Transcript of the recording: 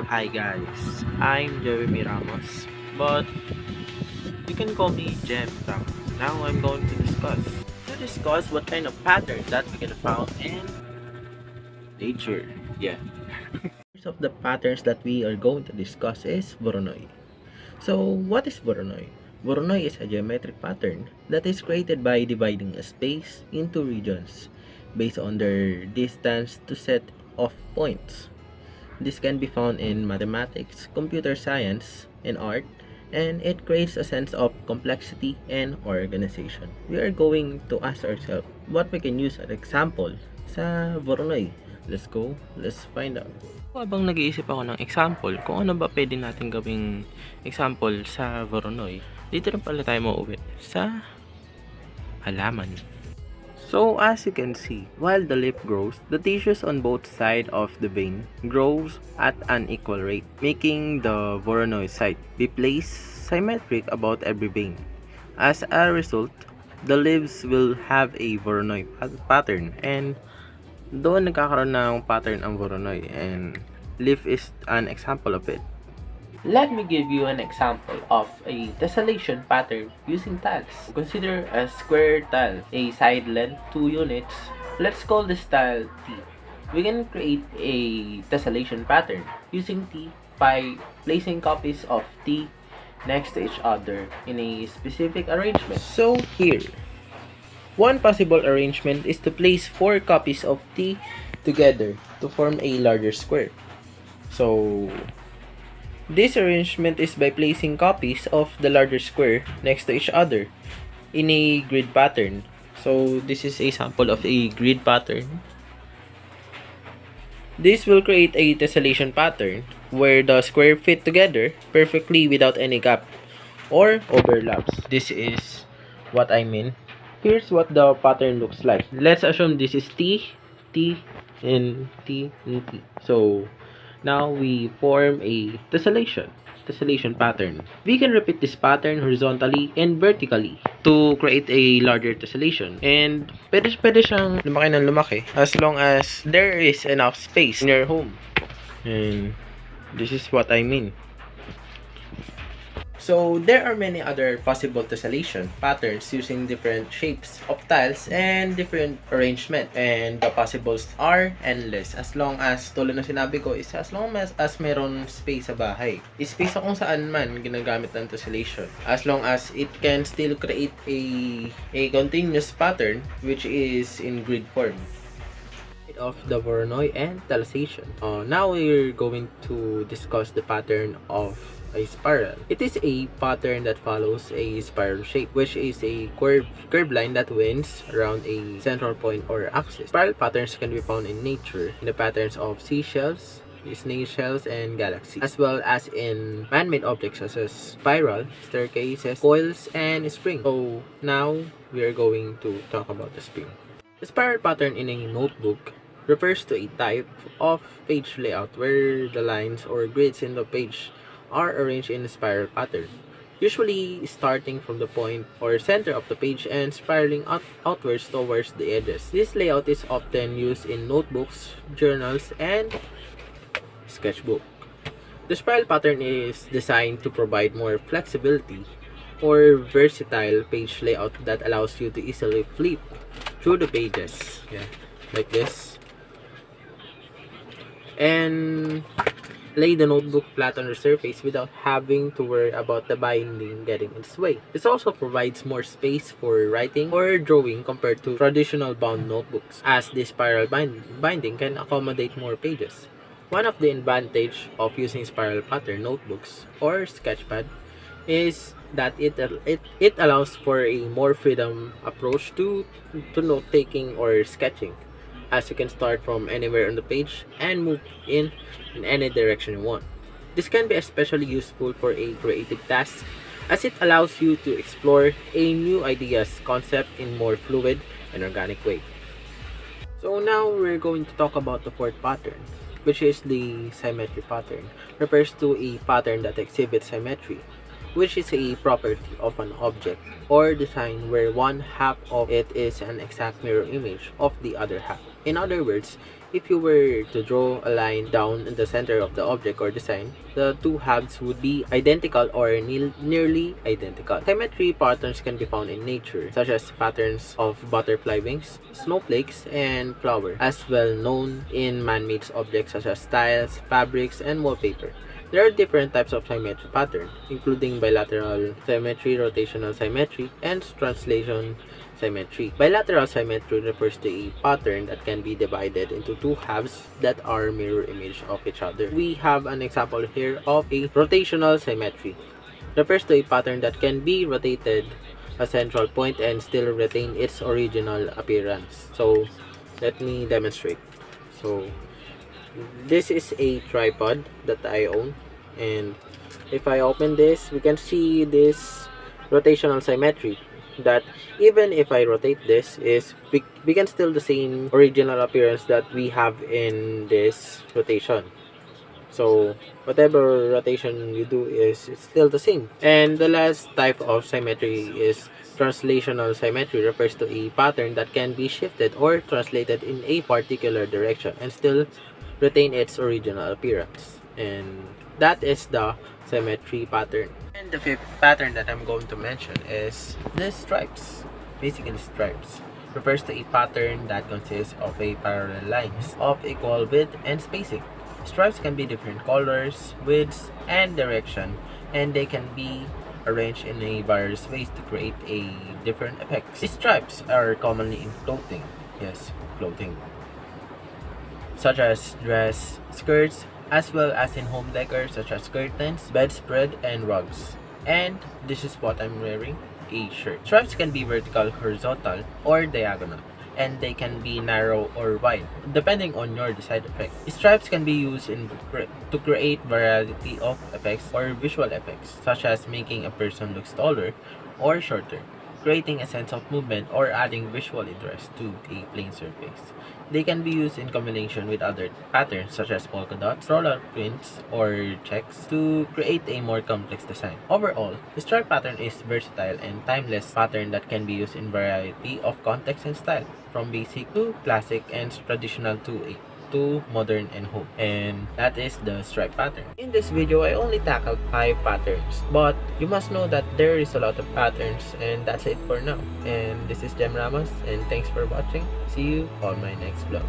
Hi guys, I'm Jeremy Ramos, but you can call me Jem Ramos. Now I'm going to discuss what kind of pattern that we can found in nature. Yeah. First of the patterns that we are going to discuss is Voronoi. So what is Voronoi? Voronoi is a geometric pattern that is created by dividing a space into regions based on their distance to set of points. This can be found in mathematics, computer science, and art, and it creates a sense of complexity and organization. We are going to ask ourselves what we can use as example sa Voronoi. Let's find out. Habang nag-iisip ako ng example, kung ano ba pwede natin gawing example sa Voronoi, dito rin pala tayo mauwi sa halaman. So as you can see, while the leaf grows, the tissues on both sides of the vein grows at an equal rate, making the Voronoi site be placed symmetric about every vein. As a result, the leaves will have a Voronoi pattern, and doon nagkakaroon ng pattern ang Voronoi, and leaf is an example of it. Let me give you an example of a tessellation pattern using tiles. Consider a square tile, a side length 2 units. Let's call this tile T. We can create a tessellation pattern using T by placing copies of T next to each other in a specific arrangement. So here, one possible arrangement is to place 4 copies of T together to form a larger square. So this arrangement is by placing copies of the larger square next to each other in a grid pattern. So this is a sample of a grid pattern. This will create a tessellation pattern where the square fit together perfectly without any gap or overlaps. This is what I mean. Here's what the pattern looks like. Let's assume this is T, T, and T, and T. So now we form a tessellation pattern. We can repeat this pattern horizontally and vertically to create a larger tessellation. And pwede siyang lumaki ng lumaki as long as there is enough space in your home. And this is what I mean. So there are many other possible tessellation patterns using different shapes of tiles and different arrangement, and the possibles are endless as long as, tulad ng sinabi ko, is as long as meron space sa bahay. Space sa kung saan man ginagamit ng tessellation, as long as it can still create a continuous pattern which is in grid form of the Voronoi and tessellation. Now we're going to discuss the pattern of a spiral. It is a pattern that follows a spiral shape, which is a curved line that winds around a central point or axis. Spiral patterns can be found in nature in the patterns of seashells, snail shells, and galaxies, as well as in man-made objects such as spiral, staircases, coils, and springs. So now we are going to talk about the spring. The spiral pattern in a notebook refers to a type of page layout where the lines or grids in the page are arranged in a spiral pattern, usually starting from the point or center of the page and spiraling outwards towards the edges. This layout is often used in notebooks, journals, and sketchbook. The spiral pattern is designed to provide more flexibility or versatile page layout that allows you to easily flip through the pages, like this, and lay the notebook flat on the surface without having to worry about the binding getting in its way. This also provides more space for writing or drawing compared to traditional bound notebooks, as this spiral binding can accommodate more pages. One of the advantages of using spiral pattern notebooks or sketchpad is that it allows for a more freedom approach to note taking or sketching, as you can start from anywhere on the page and move in any direction you want. This can be especially useful for a creative task, as it allows you to explore a new ideas concept in more fluid and organic way. So now we're going to talk about the fourth pattern, which is the symmetry pattern. Refers to a pattern that exhibits symmetry, which is a property of an object or design where one half of it is an exact mirror image of the other half. In other words, if you were to draw a line down in the center of the object or design, the two halves would be identical or nearly identical. Symmetry patterns can be found in nature, such as patterns of butterfly wings, snowflakes, and flowers, as well known in man-made objects such as tiles, fabrics, and wallpaper. There are different types of symmetry pattern, including bilateral symmetry, rotational symmetry, and translation symmetry. Bilateral symmetry refers to a pattern that can be divided into two halves that are mirror image of each other. We have an example here of a rotational symmetry. Refers to a pattern that can be rotated a central point and still retain its original appearance. So let me demonstrate. So this is a tripod that I own, and if I open this, we can see this rotational symmetry that even if I rotate this, we can still the same original appearance that we have in this rotation. So whatever rotation you do is it's still the same. And the last type of symmetry is translational symmetry. Refers to a pattern that can be shifted or translated in a particular direction and still retain its original appearance. And that is the symmetry pattern. And the fifth pattern that I'm going to mention is the stripes. Basically, stripes refers to a pattern that consists of a parallel lines of equal width and spacing. Stripes can be different colors, widths, and direction, and they can be arranged in a various ways to create a different effects. These stripes are commonly in clothing. Yes, clothing, such as dress, skirts, as well as in home decor such as curtains, bedspread, and rugs. And this is what I'm wearing, a shirt. Stripes can be vertical, horizontal, or diagonal, and they can be narrow or wide, depending on your desired effect. Stripes can be used to create variety of effects or visual effects, such as making a person look taller or shorter, creating a sense of movement, or adding visual interest to a plain surface. They can be used in combination with other patterns such as polka dots, floral prints, or checks to create a more complex design. Overall, the stripe pattern is versatile and timeless pattern that can be used in variety of contexts and style, from basic to classic and traditional to modern and home. And that is the stripe pattern. In this video, I only tackled 5 patterns, but you must know that there is a lot of patterns, and that's it for now. And this is Jem Ramos, and thanks for watching. See you on my next vlog.